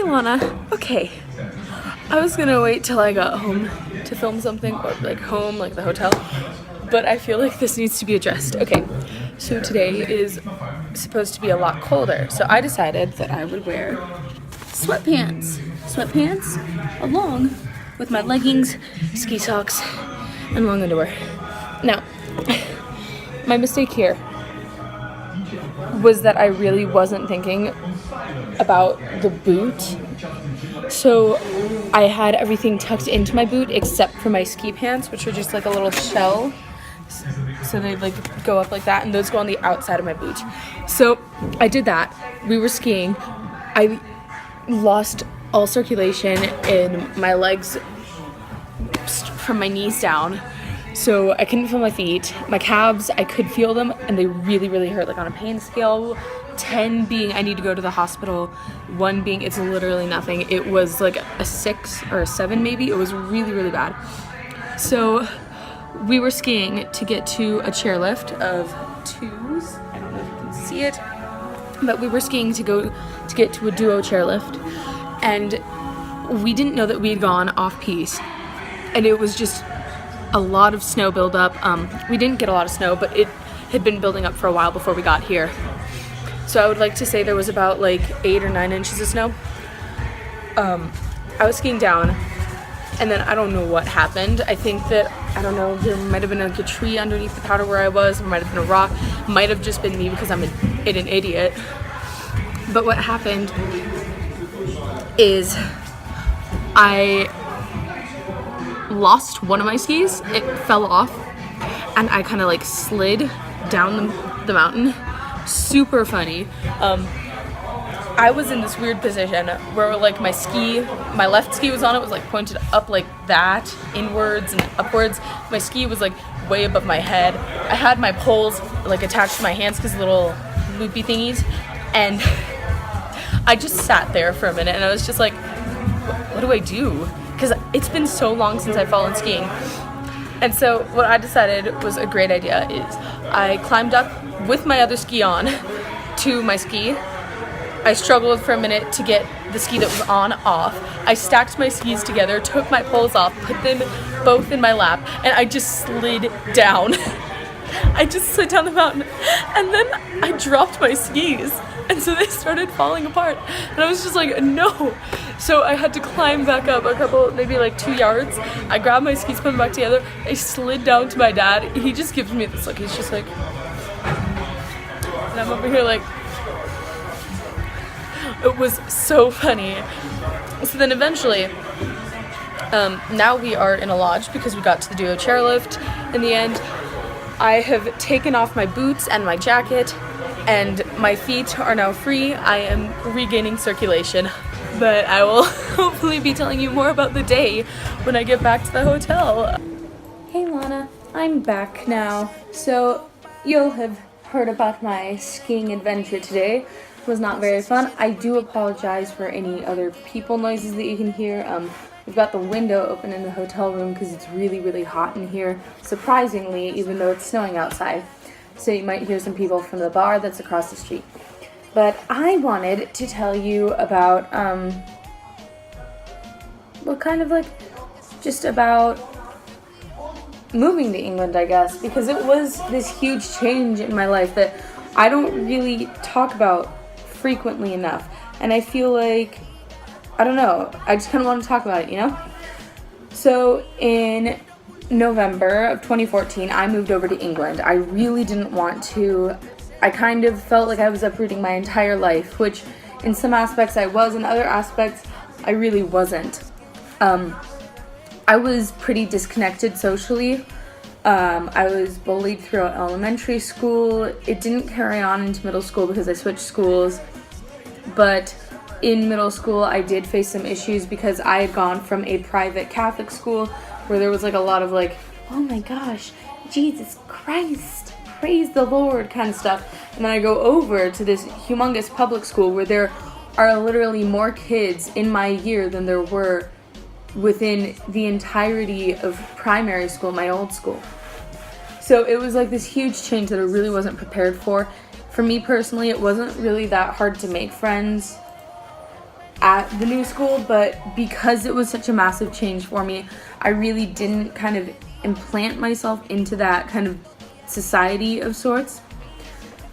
Hey Lana, okay. I was gonna wait till I got home to film something, or like home, like the hotel, but I feel like this needs to be addressed. Okay, so today is supposed to be a lot colder, so I decided that I would wear sweatpants along with my leggings, ski socks, and long underwear. Now, my mistake here was that I really wasn't thinking about the boot. So I had everything tucked into my boot except for my ski pants, which are just like a little shell. So they like go up like that, and those go on the outside of my boot. So I did that. We were skiing. I lost all circulation in my legs from my knees down. So I couldn't feel my feet. My calves, I could feel them, and they really, really hurt. Like on a pain scale, 10 being I need to go to the hospital, 1 being it's literally nothing. It was like a 6 or a 7 maybe. It was really, really bad. So we were skiing to get to a chairlift of 2s. I don't know if you can see it, but we were skiing to get to a duo chairlift, and we didn't know that we had gone off piste, and it was just a lot of snow buildup. We didn't get a lot of snow, but it had been building up for a while before we got here. So I would like to say there was about like 8 or 9 inches of snow. I was skiing down, and then I don't know what happened. I think that, I don't know, there might have been like a tree underneath the powder where I was, it might have been a rock, might have just been me because I'm an idiot. But what happened is I lost one of my skis. It fell off, and I kind of like slid down the mountain. Super funny. I was in this weird position where like my left ski was on, it was like pointed up like that, inwards and upwards. My ski was like way above my head. I had my poles like attached to my hands because little loopy thingies, and I just sat there for a minute, and I was just like, what do I do? Because it's been so long since I've fallen skiing. And so what I decided was a great idea is I climbed up with my other ski on to my ski. I struggled for a minute to get the ski that was on off. I stacked my skis together, took my poles off, put them both in my lap, and I just slid down. I just slid down the mountain, and then I dropped my skis, and so they started falling apart, and I was just like, no. So I had to climb back up a couple, maybe like 2 yards. I grabbed my skis, put them back together. I slid down to my dad. He just gives me this look. He's just like, and I'm over here like, it was so funny. So then eventually, now we are in a lodge because we got to the duo chairlift in the end. I have taken off my boots and my jacket, and my feet are now free. I am regaining circulation, but I will hopefully be telling you more about the day when I get back to the hotel. Hey Lana, I'm back now. So you'll have heard about my skiing adventure today. It was not very fun. I do apologize for any other people noises that you can hear. We've got the window open in the hotel room because it's really, really hot in here, surprisingly, even though it's snowing outside. So you might hear some people from the bar that's across the street. But I wanted to tell you about, well, kind of like just about moving to England, I guess, because it was this huge change in my life that I don't really talk about frequently enough. And I feel like, I don't know, I just kind of want to talk about it, you know? So in November of 2014, I moved over to England. I really didn't want to. I kind of felt like I was uprooting my entire life, which in some aspects I was, in other aspects I really wasn't. I was pretty disconnected socially. I was bullied throughout elementary school. It didn't carry on into middle school because I switched schools, but in middle school I did face some issues because I had gone from a private Catholic school where there was like a lot of like, oh my gosh, Jesus Christ, praise the Lord kind of stuff. And then I go over to this humongous public school where there are literally more kids in my year than there were within the entirety of primary school, my old school. So it was like this huge change that I really wasn't prepared for. For me personally, it wasn't really that hard to make friends. at the new school, but because it was such a massive change for me, I really didn't kind of implant myself into that kind of society of sorts.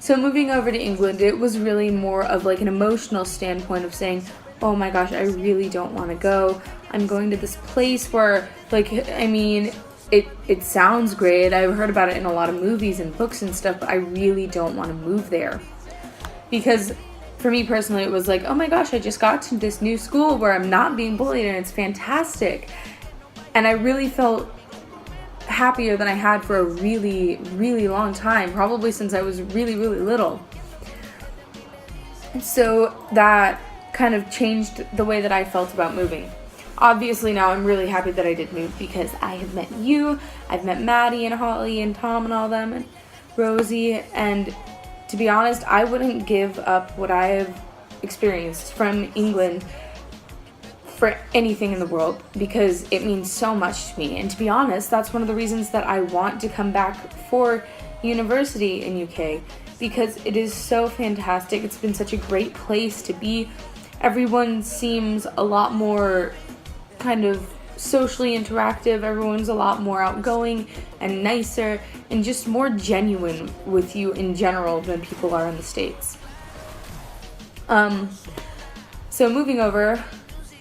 So moving over to England, it was really more of like an emotional standpoint of saying, oh my gosh, I really don't want to go. I'm going to this place where, like, I mean, it sounds great. I've heard about it in a lot of movies and books and stuff, but I really don't want to move there. Because for me personally, it was like, oh my gosh, I just got to this new school where I'm not being bullied and it's fantastic. And I really felt happier than I had for a really, really long time, probably since I was really, really little. So that kind of changed the way that I felt about moving. Obviously now I'm really happy that I did move because I have met you, I've met Maddie and Holly and Tom and all them and Rosie, and to be honest, I wouldn't give up what I have experienced from England for anything in the world because it means so much to me. And to be honest, that's one of the reasons that I want to come back for university in UK, because it is so fantastic. It's been such a great place to be. Everyone seems a lot more kind of socially interactive. Everyone's a lot more outgoing and nicer and just more genuine with you in general than people are in the States. So moving over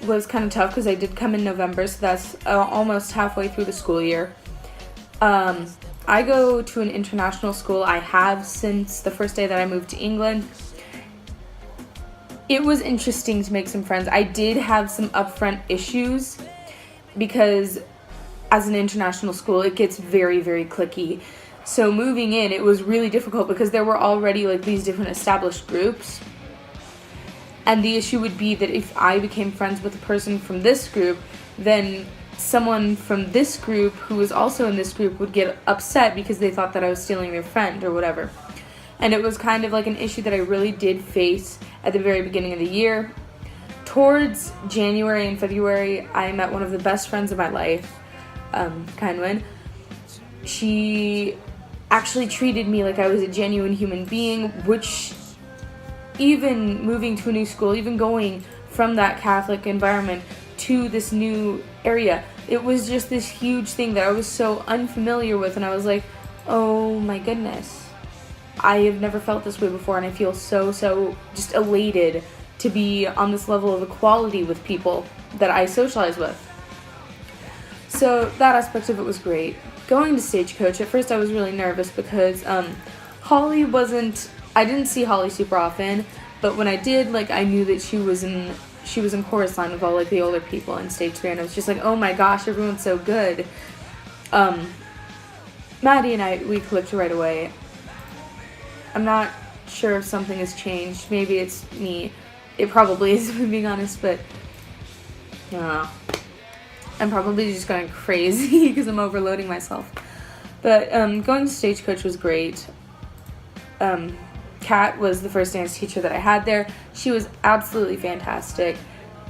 was kind of tough because I did come in November, so that's almost halfway through the school year. I go to an international school. I have since the first day that I moved to England. It was interesting to make some friends. I did have some upfront issues because as an international school, it gets very, very cliquey. So moving in, it was really difficult because there were already like these different established groups. And the issue would be that if I became friends with a person from this group, then someone from this group who was also in this group would get upset because they thought that I was stealing their friend or whatever. And it was kind of like an issue that I really did face at the very beginning of the year. Towards January and February, I met one of the best friends of my life, Kainwen. She actually treated me like I was a genuine human being, which even moving to a new school, even going from that Catholic environment to this new area, it was just this huge thing that I was so unfamiliar with, and I was like, oh my goodness, I have never felt this way before, and I feel so just elated to be on this level of equality with people that I socialize with. So that aspect of it was great. Going to Stagecoach, at first I was really nervous because Holly wasn't, I didn't see Holly super often, but when I did, like, I knew that she was in chorus line with all like the older people in stage 3, and I was just like, oh my gosh, everyone's so good. Maddie and we clicked right away. I'm not sure if something has changed. Maybe it's me. It probably is, if I'm being honest, but I don't know. I'm probably just going crazy because I'm overloading myself. But going to Stagecoach was great. Kat was the first dance teacher that I had there. She was absolutely fantastic.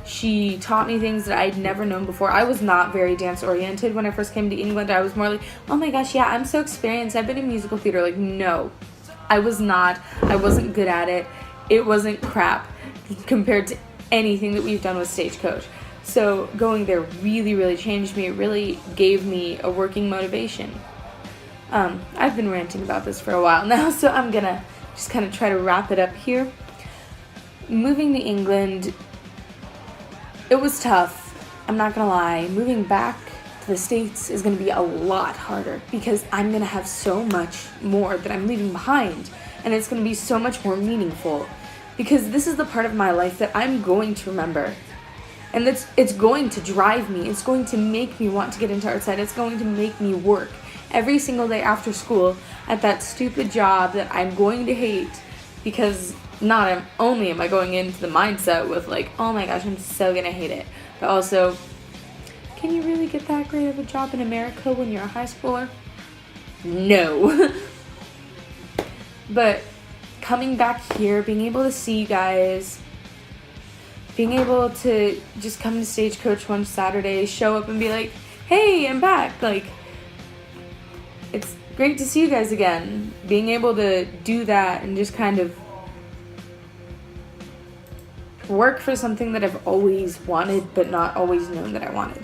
She taught me things that I'd never known before. I was not very dance oriented when I first came to England. I was more like, oh my gosh, yeah, I'm so experienced. I've been in musical theater. Like, no, I was not. I wasn't good at it. It wasn't crap compared to anything that we've done with Stagecoach. So going there really, really changed me. It really gave me a working motivation. I've been ranting about this for a while now, so I'm gonna just kind of try to wrap it up here. Moving to England, it was tough. I'm not gonna lie. Moving back to the States is gonna be a lot harder because I'm gonna have so much more that I'm leaving behind, and it's gonna be so much more meaningful because this is the part of my life that I'm going to remember. And it's going to drive me. It's going to make me want to get into artside. It's going to make me work every single day after school at that stupid job that I'm going to hate, because not only am I going into the mindset with like, oh my gosh, I'm so gonna hate it, but also, can you really get that great of a job in America when you're a high schooler? No. But coming back here, being able to see you guys, being able to just come to Stagecoach one Saturday, show up and be like, hey, I'm back, like, it's great to see you guys again. Being able to do that and just kind of work for something that I've always wanted but not always known that I wanted.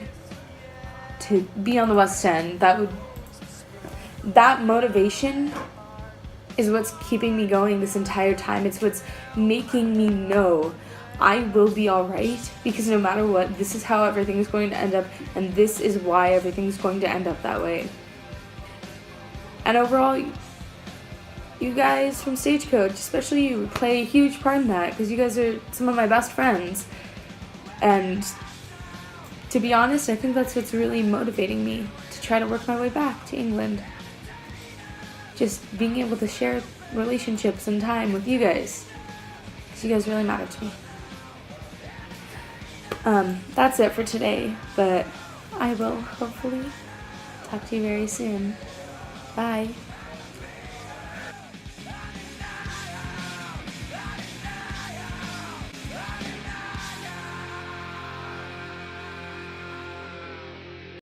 To be on the West End, that motivation is what's keeping me going this entire time. It's what's making me know I will be alright, because no matter what, this is how everything is going to end up, and this is why everything's going to end up that way. And overall, you guys from Stagecoach, especially you, play a huge part in that, because you guys are some of my best friends. And to be honest, I think that's what's really motivating me to try to work my way back to England. Just being able to share relationships and time with you guys, because you guys really matter to me. That's it for today, but I will hopefully talk to you very soon. Bye.